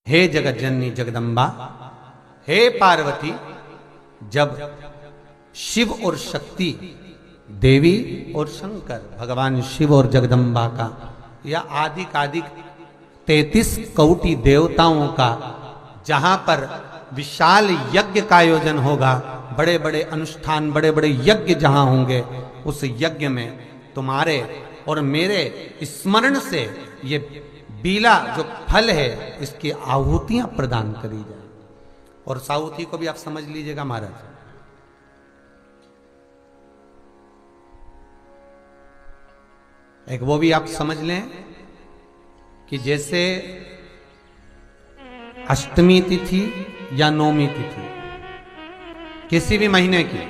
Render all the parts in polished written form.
हे जगज्जननी जगदम्बा, हे पार्वती, जब शिव और शक्ति, देवी और शंकर, भगवान शिव और जगदम्बा का या आदि 33 कोटि देवताओं का जहां पर विशाल यज्ञ का आयोजन होगा, बड़े बड़े अनुष्ठान, बड़े बड़े यज्ञ जहां होंगे, उस यज्ञ में तुम्हारे और मेरे स्मरण से ये बीला जो फल है इसकी आहुतियां प्रदान करी जाए। और साहुति को भी आप समझ लीजिएगा महाराज, एक वो भी आप समझ लें कि जैसे अष्टमी तिथि या नौमी तिथि किसी भी महीने की,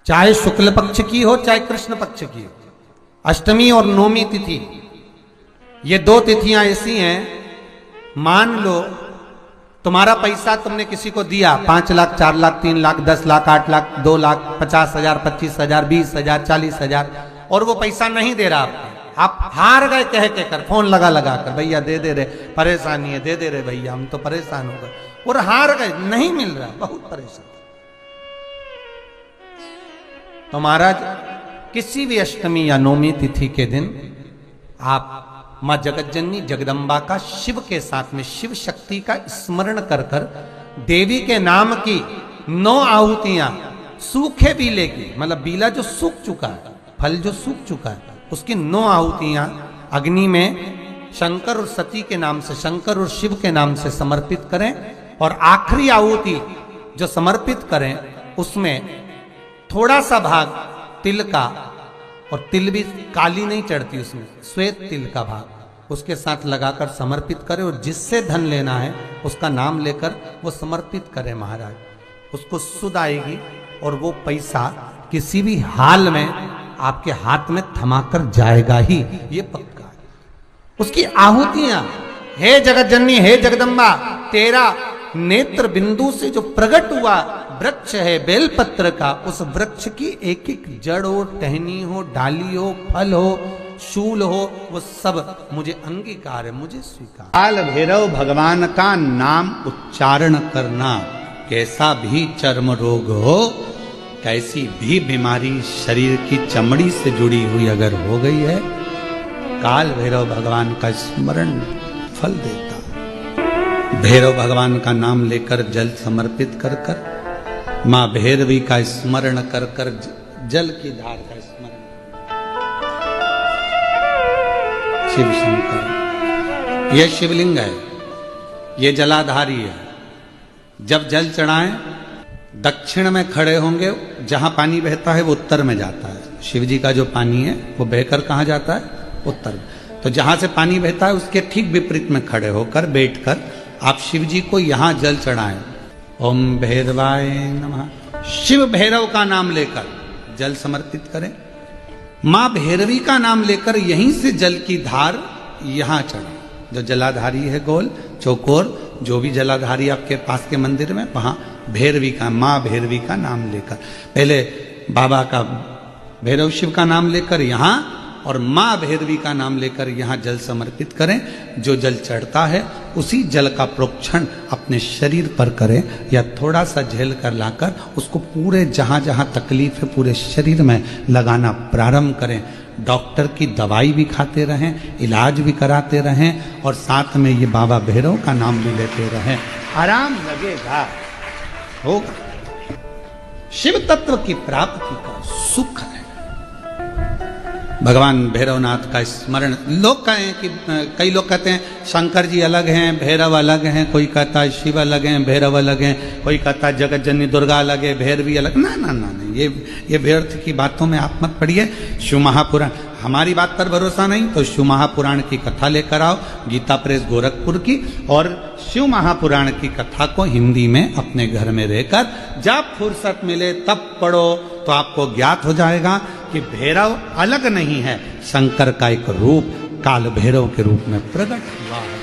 चाहे शुक्ल पक्ष की हो चाहे कृष्ण पक्ष की हो, अष्टमी और नौमी तिथि ये दो तिथियां ऐसी हैं, मान लो तुम्हारा पैसा तुमने किसी को दिया 5 लाख 4 लाख 3 लाख 10 लाख 8 लाख 2 लाख 50,000 25,000 20,000 40,000 और वो पैसा नहीं दे रहा आपको, आप हार गए कह के कर, फोन लगा कर, भैया दे दे रहे, परेशानी है, दे दे रहे भैया, हम तो परेशान हो गए, और हार गए, नहीं मिल रहा, बहुत परेशान। तो महाराज किसी भी अष्टमी या नौमी तिथि के दिन आप मां जगज्जननी जगदम्बा का शिव के साथ में, शिव शक्ति का स्मरण कर कर देवी के नाम की 9 आहुतियां, सूखे बीले की, मतलब बीला जो सूख चुका है, फल जो सूख चुका है, उसकी 9 आहुतियां अग्नि में शंकर और सती के नाम से, शंकर और शिव के नाम से समर्पित करें। और आखिरी आहुति जो समर्पित करें उसमें थोड़ा सा भाग तिल का, और तिल भी काली नहीं चढ़ती उसमें, श्वेत तिल का भाग उसके साथ लगाकर समर्पित करें, और जिससे धन लेना है उसका नाम लेकर वो समर्पित करें महाराज, उसको सुध आएगी और वो पैसा किसी भी हाल में आपके हाथ में थमाकर जाएगा ही, ये पक्का है। उसकी आहुतियां, हे जगज्जननी, हे जगदम्बा, तेरा नेत्र बिंदु से जो प्रकट हुआ वृक्ष है बेलपत्र का, उस वृक्ष की एक एक जड़ हो, टहनी हो, डाली हो, फल हो, शूल हो, वो सब मुझे अंगीकार है, मुझे स्वीकार। काल भैरव भगवान का नाम उच्चारण करना, कैसा भी चर्म रोग हो, कैसी भी बीमारी शरीर की चमड़ी से जुड़ी हुई अगर हो गई है, काल भैरव भगवान का स्मरण फल देता। भैरव भगवान का नाम लेकर जल समर्पित कर कर, मां भैरवी का स्मरण कर कर जल की धार का स्मरण, शिव शंकर, यह शिवलिंग है, यह जलाधारी है। जब जल चढ़ाएं, दक्षिण में खड़े होंगे, जहां पानी बहता है वो उत्तर में जाता है। शिव जी का जो पानी है वो बहकर कहां जाता है? उत्तर में। तो जहां से पानी बहता है उसके ठीक विपरीत में खड़े होकर, बैठकर आप शिव जी को यहां जल चढ़ाएं। ओम भैरवाय नमः, शिव भैरव का नाम लेकर जल समर्पित करें। मां भैरवी का नाम लेकर यहीं से जल की धार यहां चढ़ाएं। जो जलाधारी है गोल चौकोर, जो भी जलाधारी आपके पास के मंदिर में, वहां भैरवी का, मां भैरवी का नाम लेकर, पहले बाबा का भैरव शिव का नाम लेकर यहां, और मां भैरवी का नाम लेकर यहां जल समर्पित करें। जो जल चढ़ता है उसी जल का प्रोक्षण अपने शरीर पर करें, या थोड़ा सा झेल कर लाकर उसको पूरे जहां जहां तकलीफ है पूरे शरीर में लगाना प्रारंभ करें। डॉक्टर की दवाई भी खाते रहें, इलाज भी कराते रहें, और साथ में ये बाबा भैरव का नाम भी लेते रहें, आराम लगेगा, होगा। शिव तत्व की प्राप्ति का सुख है। भगवान भैरवनाथ का स्मरण, लोग कहें कि कई लोग कहते हैं शंकर जी अलग हैं, भैरव अलग हैं, कोई कहता है शिव अलग हैं, भैरव अलग हैं, कोई कहता है जगज्जननी दुर्गा अलग है, भैरवी अलग। ना ना ना ना, ये व्यर्थ की बातों में आप मत पड़िए। शिव महापुराण, हमारी बात पर भरोसा नहीं तो शिव महापुराण की कथा लेकर आओ, गीता प्रेस गोरखपुर की, और शिव महापुराण की कथा को हिंदी में अपने घर में रहकर जब फुर्सत मिले तब पढ़ो, तो आपको ज्ञात हो जाएगा कि भैरव अलग नहीं है, शंकर का एक रूप काल भैरव के रूप में प्रकट हुआ है।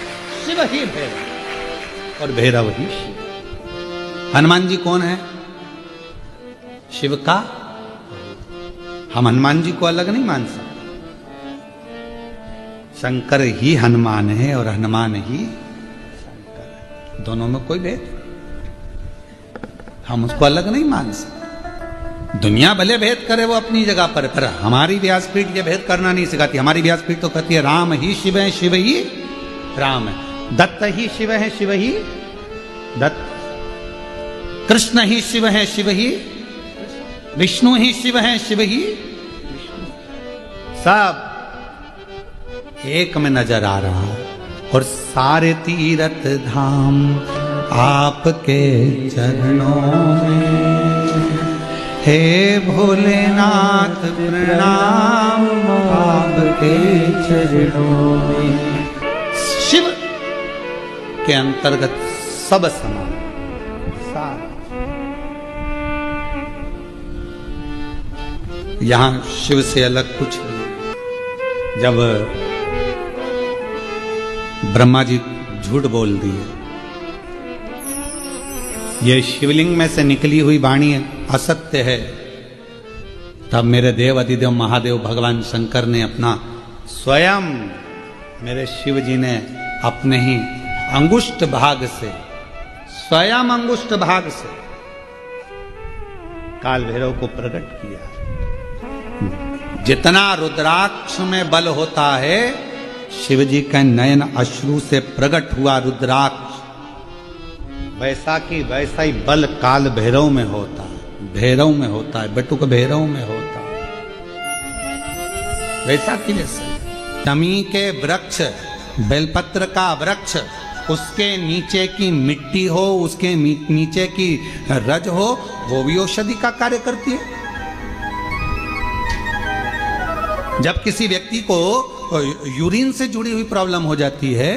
शिव ही भैरव और भैरव ही शिव। हनुमान जी कौन है? शिव का, हम हनुमान जी को अलग नहीं मान सकते। शंकर ही हनुमान है और हनुमान ही शंकर है, दोनों में कोई भेद, हम उसको अलग नहीं मान सकते। दुनिया भले भेद करे वो अपनी जगह पर हमारी व्यासपीठ ये भेद करना नहीं सिखाती। हमारी व्यासपीठ तो कहती है राम ही शिव है, शिव ही राम है, दत्त ही शिव है, शिव ही दत्त, कृष्ण ही शिव है, शिव ही विष्णु ही शिव है, शिव ही विष्णु, सब एक में नजर आ रहा है। और सारे तीर्थ धाम आपके चरणों में, हे भोलेनाथ प्रणाम आपके चरणों में। शिव के अंतर्गत सब समान, यहां शिव से अलग कुछ नहीं। जब ब्रह्मा जी झूठ बोल दिए, ये शिवलिंग में से निकली हुई वाणी असत्य है, तब मेरे देव अधिदेव महादेव भगवान शंकर ने अपना स्वयं, मेरे शिव जी ने अपने ही अंगुष्ठ भाग से, स्वयं अंगुष्ठ भाग से काल भैरव को प्रकट किया। जितना रुद्राक्ष में बल होता है, शिव जी का नयन अश्रु से प्रकट हुआ रुद्राक्ष, वैसा की वैसा ही बल काल भैरव में होता है, भैरव में होता है, बटुक भैरव में होता है, वैसा की वैसा। शमी के वृक्ष, बेलपत्र का वृक्ष, उसके नीचे की मिट्टी हो, उसके नीचे की रज हो, वो भी औषधि का कार्य करती है। जब किसी व्यक्ति को यूरिन से जुड़ी हुई प्रॉब्लम हो जाती है,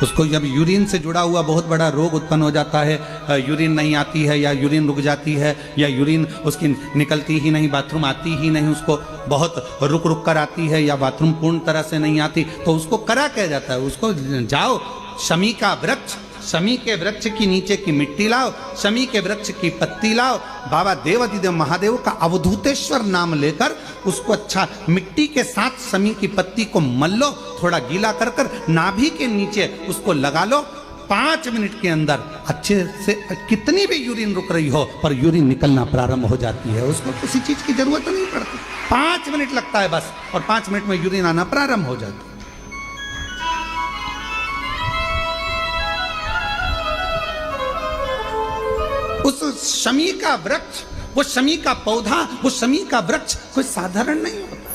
उसको जब यूरिन से जुड़ा हुआ बहुत बड़ा रोग उत्पन्न हो जाता है, यूरिन नहीं आती है या यूरिन रुक जाती है या यूरिन उसकी निकलती ही नहीं, बाथरूम आती ही नहीं, उसको बहुत रुक रुक कर आती है या बाथरूम पूर्ण तरह से नहीं आती, तो उसको करा क्या जाता है, उसको जाओ शमी का वृक्ष, शमी के वृक्ष की नीचे की मिट्टी लाओ, शमी के वृक्ष की पत्ती लाओ, बाबा देवाधिदेव महादेव का अवधूतेश्वर नाम लेकर उसको अच्छा मिट्टी के साथ शमी की पत्ती को मल लो, थोड़ा गीला कर कर नाभि के नीचे उसको लगा लो, 5 मिनट के अंदर अच्छे से कितनी भी यूरिन रुक रही हो पर यूरिन निकलना प्रारंभ हो जाती है, उसको किसी चीज की जरूरत नहीं पड़ती, 5 मिनट लगता है बस, और 5 मिनट में यूरिन आना प्रारंभ हो जाती है। उस शमी का वृक्ष, वो शमी का पौधा, वो शमी का वृक्ष कोई साधारण नहीं होता।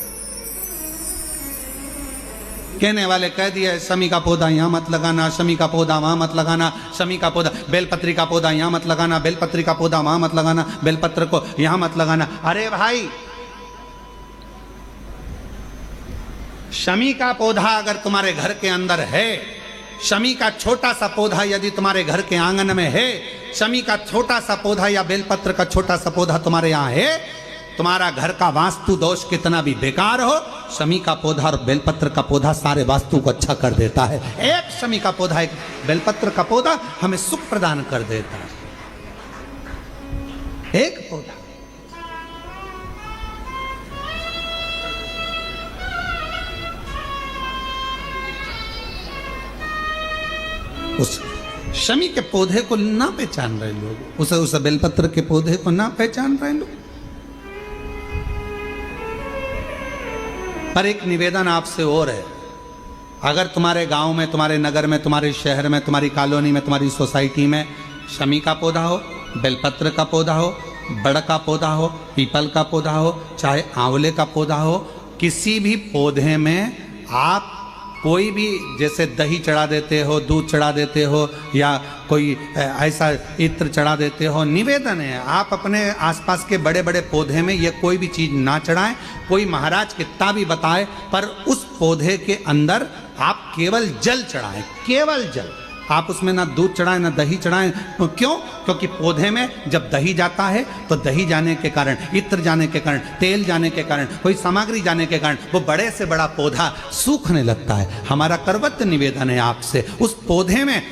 कहने वाले कह दिए शमी का पौधा यहां मत लगाना, शमी का पौधा वहां मत लगाना, शमी का पौधा, बेलपत्री का पौधा यहां मत लगाना, बेलपत्री का पौधा वहां मत लगाना, बेलपत्र को यहां मत लगाना। अरे भाई, शमी का पौधा अगर तुम्हारे घर के अंदर है, शमी का छोटा सा पौधा यदि तुम्हारे घर के आंगन में है, शमी का छोटा सा पौधा या बेलपत्र का छोटा सा पौधा तुम्हारे यहाँ है, तुम्हारा घर का वास्तु दोष कितना भी बेकार हो, शमी का पौधा और बेलपत्र का पौधा सारे वास्तु को अच्छा कर देता है। एक शमी का पौधा, एक बेलपत्र का पौधा हमें सुख प्रदान कर देता है, एक पौधा। उस शमी के पौधे को ना पहचान रहे लोग, उस बेलपत्र के पौधे को ना पहचान रहे लोग। पर एक निवेदन आपसे और है, अगर तुम्हारे गांव में, तुम्हारे नगर में, तुम्हारे शहर में, तुम्हारी कॉलोनी में, तुम्हारी सोसाइटी में शमी का पौधा हो, बेलपत्र का पौधा हो, बड़ का पौधा हो, पीपल का पौधा हो, चाहे आंवले का पौधा हो, किसी भी पौधे में आप कोई भी, जैसे दही चढ़ा देते हो, दूध चढ़ा देते हो या कोई ऐसा इत्र चढ़ा देते हो, निवेदन है आप अपने आसपास के बड़े बड़े पौधे में ये कोई भी चीज़ ना चढ़ाएं। कोई महाराज कितना भी बताए, पर उस पौधे के अंदर आप केवल जल चढ़ाएं, केवल जल। आप उसमें ना दूध चढ़ाएं ना दही चढ़ाएं। क्यों? क्योंकि पौधे में जब दही जाता है तो दही जाने के कारण, इत्र जाने के कारण, तेल जाने के कारण, कोई सामग्री जाने के कारण वो बड़े से बड़ा पौधा सूखने लगता है। हमारा करवत्य निवेदन है आपसे, उस पौधे में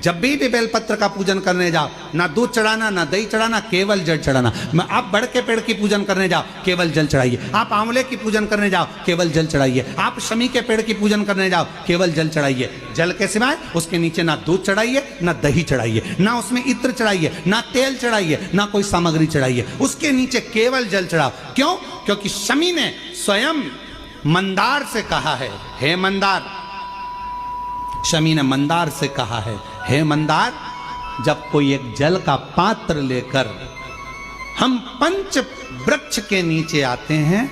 जब भी बेलपत्र का पूजन करने जाओ, ना दूध चढ़ाना, ना दही चढ़ाना, केवल जल चढ़ाना। आप बड़ के पेड़ की पूजन करने जाओ, केवल जल चढ़ाइए। आप आंवले की पूजन करने जाओ, केवल जल चढ़ाइए। आप शमी के पेड़ की पूजन करने जाओ, केवल जल चढ़ाइए। जल के सिवाय उसके नीचे ना दूध चढ़ाइए, ना दही चढ़ाइए, ना उसमें इत्र चढ़ाइए, ना तेल चढ़ाइए, ना कोई सामग्री चढ़ाइए। उसके नीचे केवल जल चढ़ाओ। क्यों? क्योंकि शमी ने स्वयं मंदार से कहा है, हे मंदार, शमी ने मंदार से कहा है, हे मंदार, जब कोई एक जल का पात्र लेकर हम पंच वृक्ष के नीचे आते हैं,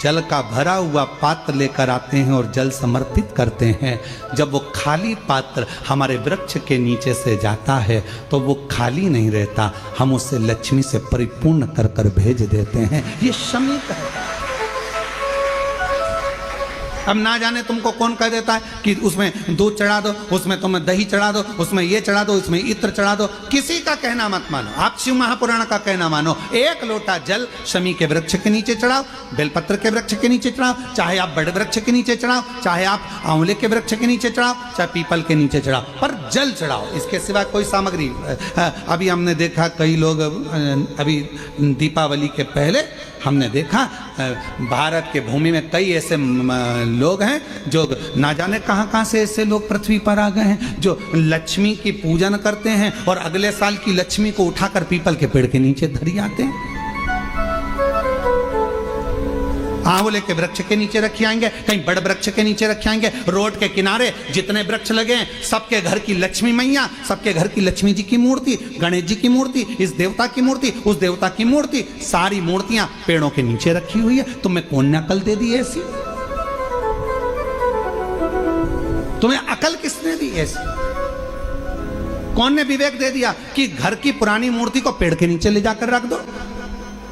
जल का भरा हुआ पात्र लेकर आते हैं और जल समर्पित करते हैं, जब वो खाली पात्र हमारे वृक्ष के नीचे से जाता है तो वो खाली नहीं रहता, हम उसे लक्ष्मी से परिपूर्ण कर कर भेज देते हैं। ये शमी कहता है। अब ना जाने तुमको कौन कह देता है कि उसमें दूध चढ़ा दो, उसमें तुम्हें दही चढ़ा दो, उसमें ये चढ़ा दो, उसमें इत्र चढ़ा दो। किसी का कहना मत मानो, आप शिव महापुराण का कहना मानो। एक लोटा जल शमी के वृक्ष के नीचे चढ़ाओ, बेलपत्र के वृक्ष के नीचे चढ़ाओ, चाहे आप बड़े वृक्ष के नीचे चढ़ाओ, चाहे आप आंवले के वृक्ष के नीचे चढ़ाओ, चाहे पीपल के नीचे चढ़ाओ, पर जल चढ़ाओ। इसके सिवा कोई सामग्री। अभी हमने देखा कई लोग, अभी दीपावली के पहले हमने देखा भारत के भूमि में कई ऐसे लोग हैं जो ना जाने कहां कहां से ऐसे लोग पृथ्वी पर आ गए हैं, जो लक्ष्मी की पूजन करते हैं और अगले साल की लक्ष्मी को उठाकर पीपल के पेड़ के नीचे धरी आते हैं, आंवले के वृक्ष के नीचे रखे आएंगे, कहीं बड़े वृक्ष के नीचे रखे आएंगे। रोड के किनारे जितने वृक्ष लगे हैं, सबके घर की लक्ष्मी मैया, सबके घर की लक्ष्मी जी की मूर्ति, गणेश जी की मूर्ति, इस देवता की मूर्ति, उस देवता की मूर्ति, सारी मूर्तियां पेड़ों के नीचे रखी हुई है। तुम्हें कौन ने अकल दे दी ऐसी? तुम्हें अकल किसने दी ऐसी? कौन ने विवेक दे दिया कि घर की पुरानी मूर्ति को पेड़ के नीचे ले जाकर रख दो?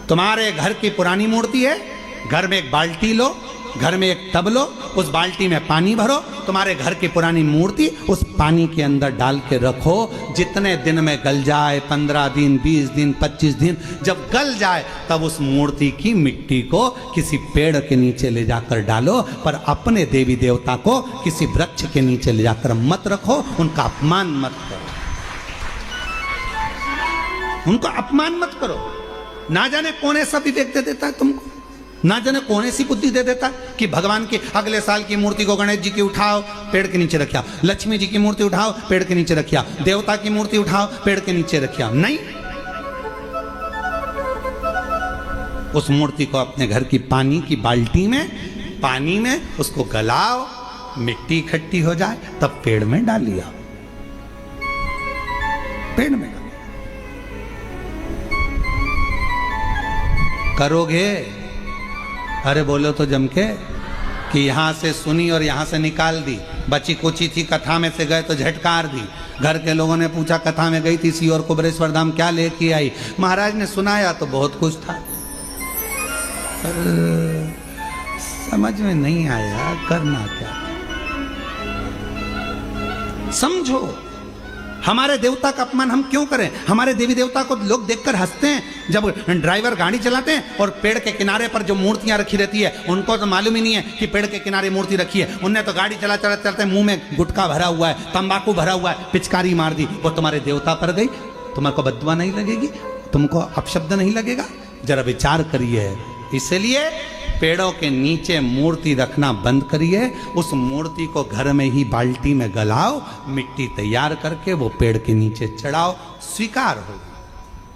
तुम्हारे घर की पुरानी मूर्ति है, घर में एक बाल्टी लो, घर में एक टब लो, उस बाल्टी में पानी भरो, तुम्हारे घर की पुरानी मूर्ति उस पानी के अंदर डाल के रखो। जितने दिन में गल जाए, 15 दिन, 20 दिन, 25 दिन, जब गल जाए तब उस मूर्ति की मिट्टी को किसी पेड़ के नीचे ले जाकर डालो, पर अपने देवी देवता को किसी वृक्ष के नीचे ले जाकर मत रखो, उनका अपमान मत करो, उनको अपमान मत करो। ना जाने कौन ऐसा विवेक दे देता है तुमको, ना जाने कौन ऐसी बुद्धि दे देता है कि भगवान की अगले साल की मूर्ति को गणेश जी की उठाओ, पेड़ के नीचे रखिया, लक्ष्मी जी की मूर्ति उठाओ, पेड़ के नीचे रखिया, देवता की मूर्ति उठाओ, पेड़ के नीचे रखिया। नहीं, उस मूर्ति को अपने घर की पानी की बाल्टी में, पानी में उसको गलाओ, मिट्टी इकट्ठी हो जाए, तब पेड़ में डालिया, पेड़ में डालिया। करोगे? अरे बोलो तो जम के कि यहां से सुनी और यहां से निकाल दी, बची कुची थी, कथा में से गए तो झटकार दी। घर के लोगों ने पूछा कथा में गई थी सी और कुबरेश्वर धाम क्या लेके आई? महाराज ने सुनाया तो बहुत कुछ था, पर समझ में नहीं आया करना क्या। समझो, हमारे देवता का अपमान हम क्यों करें? हमारे देवी देवता को लोग देखकर हंसते हैं। जब ड्राइवर गाड़ी चलाते हैं और पेड़ के किनारे पर जो मूर्तियां रखी रहती है, उनको तो मालूम ही नहीं है कि पेड़ के किनारे मूर्ति रखी है। उनने तो गाड़ी चलाते मुंह में गुटखा भरा हुआ है, तंबाकू भरा हुआ है, पिचकारी मार दी, वो तुम्हारे देवता पर गई, तुम्हारे बददुआ नहीं लगेगी? तुमको अपशब्द नहीं लगेगा? जरा विचार करिए। इसलिए पेड़ों के नीचे मूर्ति रखना बंद करिए, उस मूर्ति को घर में ही बाल्टी में गलाओ, मिट्टी तैयार करके वो पेड़ के नीचे चढ़ाओ, स्वीकार होगा।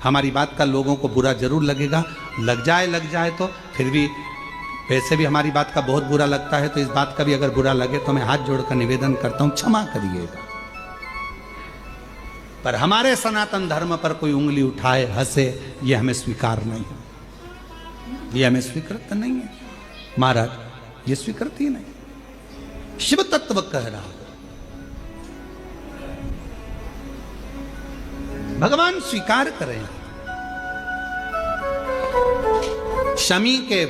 हमारी बात का लोगों को बुरा जरूर लगेगा, लग जाए तो फिर भी, वैसे भी हमारी बात का बहुत बुरा लगता है, तो इस बात का भी अगर बुरा लगे तो मैं हाथ जोड़कर निवेदन करता हूं, क्षमा करिएगा। पर हमारे सनातन धर्म पर कोई उंगली उठाए, हंसे, ये हमें स्वीकार नहीं है, ये हमें स्वीकृत नहीं है महाराज, ये स्वीकृत ही नहीं। शिव तत्व कह रहा, भगवान स्वीकार करें। शमी के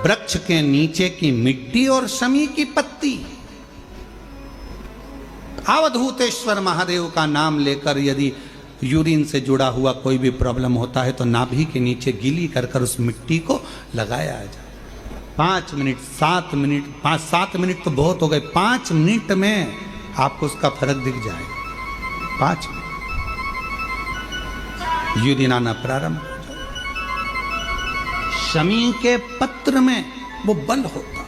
वृक्ष के नीचे की मिट्टी और शमी की पत्ती, अवधूतेश्वर महादेव का नाम लेकर यदि यूरिन से जुड़ा हुआ कोई भी प्रॉब्लम होता है तो नाभि के नीचे गीली कर कर उस मिट्टी को लगाया जाए। 5 मिनट, 7 मिनट, 5-7 मिनट तो बहुत हो गए, 5 मिनट में आपको उसका फर्क दिख जाएगा। 5 मिनट यूरिन आना प्रारंभ हो जाए। शमी के पत्र में वो बल होता है।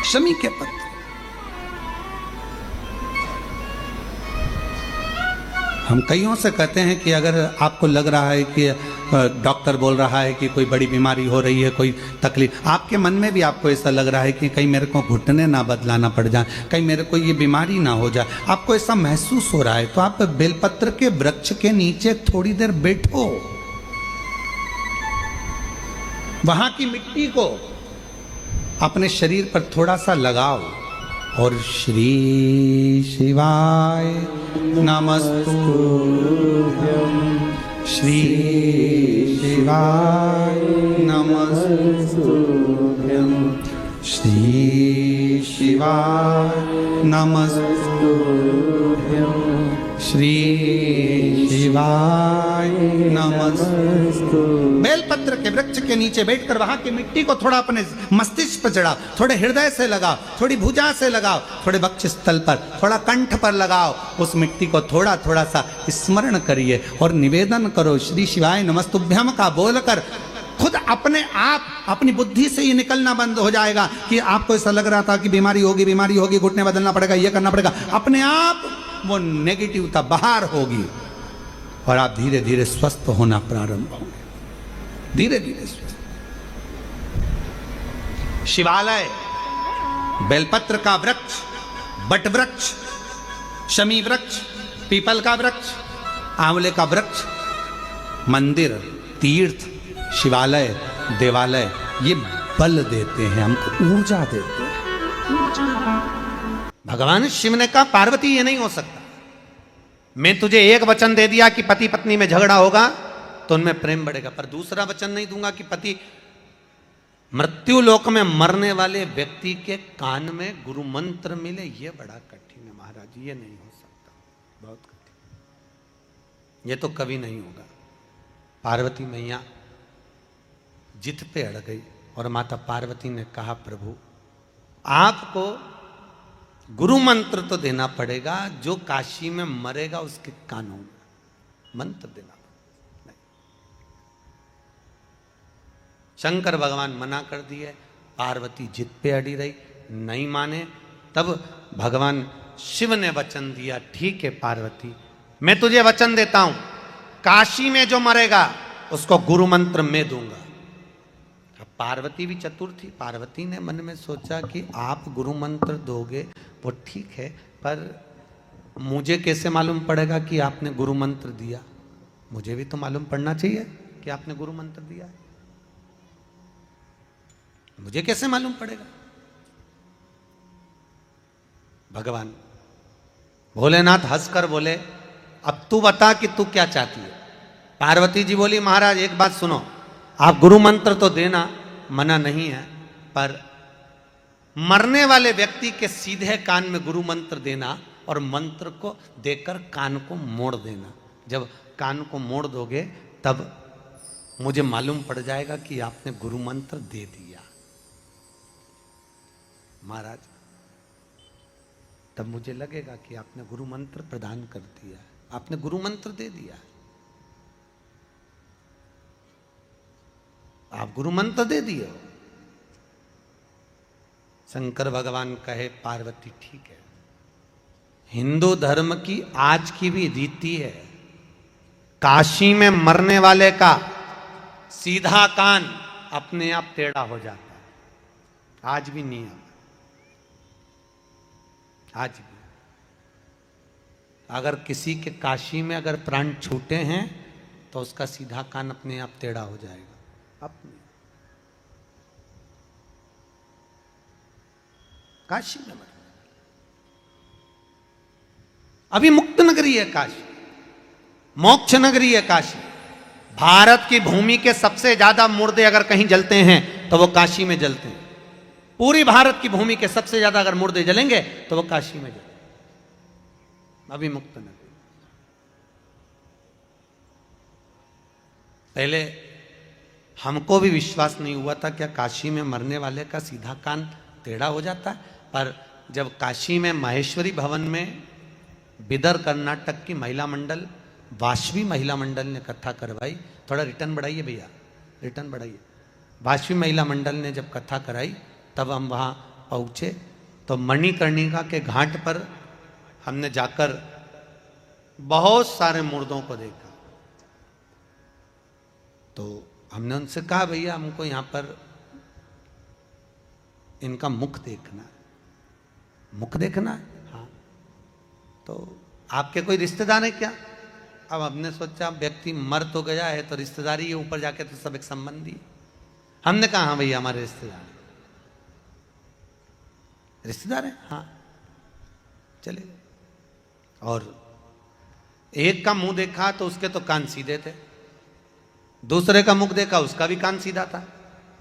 शमी के पत्र हम कईयों से कहते हैं कि अगर आपको लग रहा है कि डॉक्टर बोल रहा है कि कोई बड़ी बीमारी हो रही है, कोई तकलीफ, आपके मन में भी आपको ऐसा लग रहा है कि कहीं मेरे को घुटने ना बदलाना पड़ जाए, कहीं मेरे को ये बीमारी ना हो जाए, आपको ऐसा महसूस हो रहा है, तो आप बेलपत्र के वृक्ष के नीचे थोड़ी देर बैठो, वहां की मिट्टी को अपने शरीर पर थोड़ा सा लगाओ और श्री शिवाय नमस्तुभ्यं, श्री शिवाय नमस्तुभ्यं, श्री शिवाय नमस्तुभ्यं, श्री शिवाय नमस्तुभ्यं। बेलपत्र के वृक्ष के नीचे बैठकर वहां की मिट्टी को थोड़ा अपने मस्तिष्क पर चढ़ाओ, थोड़े हृदय से लगाओ, थोड़ी भुजा से लगाओ, थोड़े वक्ष स्थल पर, थोड़ा कंठ पर लगाओ, उस मिट्टी को थोड़ा थोड़ा सा स्मरण करिए और निवेदन करो श्री शिवाय नमस्तुभ्यम का बोलकर। खुद अपने आप अपनी बुद्धि से ये निकलना बंद हो जाएगा कि आपको ऐसा लग रहा था कि बीमारी होगी, घुटने बदलना पड़ेगा, ये करना पड़ेगा, अपने आप वो नेगेटिवता बाहर होगी और आप धीरे धीरे स्वस्थ होना प्रारंभ होंगे, धीरे धीरे स्वस्थ। शिवालय, बेलपत्र का वृक्ष, बट वृक्ष, शमी वृक्ष, पीपल का वृक्ष, आंवले का वृक्ष, मंदिर, तीर्थ, शिवालय, देवालय, ये बल देते हैं हमको, ऊर्जा देते हैं। भगवान शिव ने कहा पार्वती ये नहीं हो सकता, मैं तुझे एक वचन दे दिया कि पति पत्नी में झगड़ा होगा तो उनमें प्रेम बढ़ेगा, पर दूसरा वचन नहीं दूंगा कि पति मृत्यु लोक में मरने वाले व्यक्ति के कान में गुरु मंत्र मिले, ये बड़ा कठिन है महाराज, ये नहीं हो सकता, बहुत कठिन, ये तो कभी नहीं होगा। पार्वती मैया जिद पे अड़ गई और माता पार्वती ने कहा प्रभु आपको गुरु मंत्र तो देना पड़ेगा, जो काशी में मरेगा उसके कानों में मंत्र देना पड़ेगा। शंकर भगवान मना कर दिए, पार्वती जिद पे अड़ी रही, नहीं माने, तब भगवान शिव ने वचन दिया ठीक है पार्वती मैं तुझे वचन देता हूं, काशी में जो मरेगा उसको गुरु मंत्र मैं दूंगा। पार्वती भी चतुर थी, पार्वती ने मन में सोचा कि आप गुरु मंत्र दोगे वो ठीक है, पर मुझे कैसे मालूम पड़ेगा कि आपने गुरु मंत्र दिया, मुझे भी तो मालूम पड़ना चाहिए कि आपने गुरु मंत्र दिया है, मुझे कैसे मालूम पड़ेगा। भगवान भोलेनाथ हंसकर बोले अब तू बता कि तू क्या चाहती है। पार्वती जी बोली महाराज एक बात सुनो, आप गुरु मंत्र तो देना मना नहीं है, पर मरने वाले व्यक्ति के सीधे कान में गुरु मंत्र देना और मंत्र को देकर कान को मोड़ देना, जब कान को मोड़ दोगे तब मुझे मालूम पड़ जाएगा कि आपने गुरु मंत्र दे दिया। महाराज तब मुझे लगेगा कि आपने गुरु मंत्र प्रदान कर दिया, आपने गुरु मंत्र दे दिया, आप गुरु मंत्र दे दिए हो। शंकर भगवान कहे पार्वती ठीक है, हिंदू धर्म की आज की भी रीति है, काशी में मरने वाले का सीधा कान अपने आप टेढ़ा हो जाता है, आज भी नियम, आज भी। अगर किसी के काशी में अगर प्राण छूटे हैं तो उसका सीधा कान अपने आप टेढ़ा हो जाएगा, अपने काशी में मर, अभी मुक्त नगरी है काशी, मोक्ष नगरी है काशी। भारत की भूमि के सबसे ज्यादा मुर्दे अगर कहीं जलते हैं तो वो काशी में जलते हैं, पूरी भारत की भूमि के सबसे ज्यादा अगर मुर्दे जलेंगे तो वो काशी में जलेंगे, अभी मुक्त नगरी। पहले हमको भी विश्वास नहीं हुआ था क्या काशी में मरने वाले का सीधा कान टेढ़ा हो जाता है, पर जब काशी में माहेश्वरी भवन में बिदर कर्नाटक की महिला मंडल, वाशवी महिला मंडल ने कथा करवाई। थोड़ा रिटर्न बढ़ाइए भैया, रिटर्न बढ़ाइए। वाशवी महिला मंडल ने जब कथा कराई तब हम वहाँ पहुँचे तो मणिकर्णिका के घाट पर हमने जाकर बहुत सारे मुर्दों को देखा। तो हमने उनसे कहा भैया हमको यहाँ पर इनका मुख देखना है, मुख देखना है। हाँ, तो आपके कोई रिश्तेदार है क्या? अब हमने सोचा व्यक्ति मर तो गया है तो रिश्तेदारी के ऊपर जाके तो सब एक संबंधी। हमने कहा हाँ भैया हमारे रिश्तेदार, रिश्तेदार है हाँ, चले। और एक का मुंह देखा तो उसके तो कान सीधे थे, दूसरे का मुख देखा उसका भी कान सीधा था।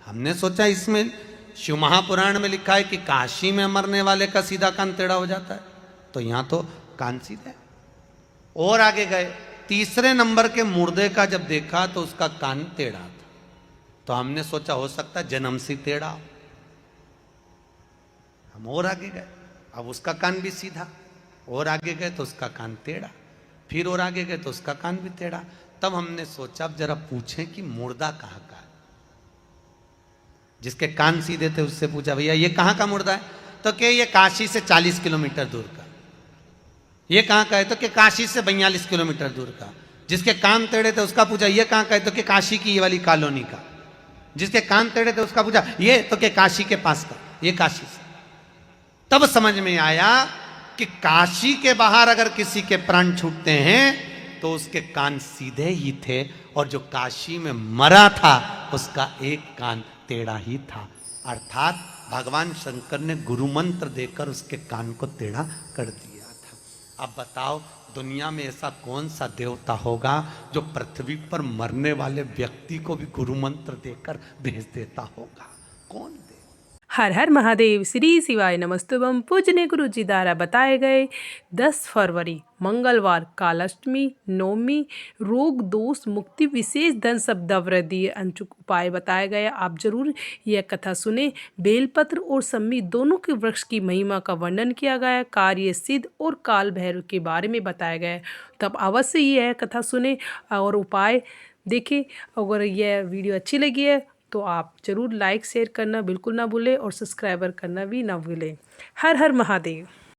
हमने सोचा इसमें शिव महापुराण में लिखा है कि काशी में मरने वाले का सीधा कान टेढ़ा हो जाता है, तो यहां तो कान सीधा है। और आगे गए, तीसरे नंबर के मुर्दे का जब देखा तो उसका कान टेढ़ा था। तो हमने सोचा हो सकता है जन्म से टेढ़ा। हम और आगे गए, अब उसका कान भी सीधा। और आगे गए तो उसका कान टेढ़ा, फिर और आगे गए तो उसका कान भी टेढ़ा। तब हमने सोचा अब जरा पूछें कि मुर्दा कहाँ का है। जिसके कान सीधे थे उससे पूछा भैया ये कहाँ का मुर्दा है? तो क्या ये काशी से 40 किलोमीटर दूर का। ये कहाँ का है? तो क्या काशी से 42 किलोमीटर दूर का। जिसके कान टेढ़े थे उसका पूछा ये कहाँ का है? तो क्या काशी की ये वाली कॉलोनी का। जिसके कान टेढ़े थे उसका पूछा ये, तो क्या काशी के पास का, ये काशी से। तब समझ में आया कि काशी के बाहर अगर किसी के प्राण छूटते हैं तो उसके कान सीधे ही थे, और जो काशी में मरा था उसका एक कान टेढ़ा ही था। अर्थात भगवान शंकर ने गुरु मंत्र देकर उसके कान को टेढ़ा कर दिया था। अब बताओ दुनिया में ऐसा कौन सा देवता होगा जो पृथ्वी पर मरने वाले व्यक्ति को भी गुरु मंत्र देकर भेज देता होगा? कौन देव? हर हर महादेव। श्री शिवाय नमस्तुभम। पूजने गुरु जी द्वारा बताए गए 10 फरवरी मंगलवार कालाष्टमी नवमी रोग दोष मुक्ति विशेष धन शब्दावृद्धि अनचुक उपाय बताए गए। आप जरूर यह कथा सुने। बेलपत्र और सम्मी दोनों के वृक्ष की महिमा का वर्णन किया गया, कार्य सिद्ध और काल भैरव के बारे में बताया गया। तब अवश्य यह कथा सुने और उपाय देखें। अगर यह वीडियो अच्छी लगी है तो आप ज़रूर लाइक शेयर करना बिल्कुल ना भूलें और सब्सक्राइबर करना भी ना भूलें। हर हर महादेव।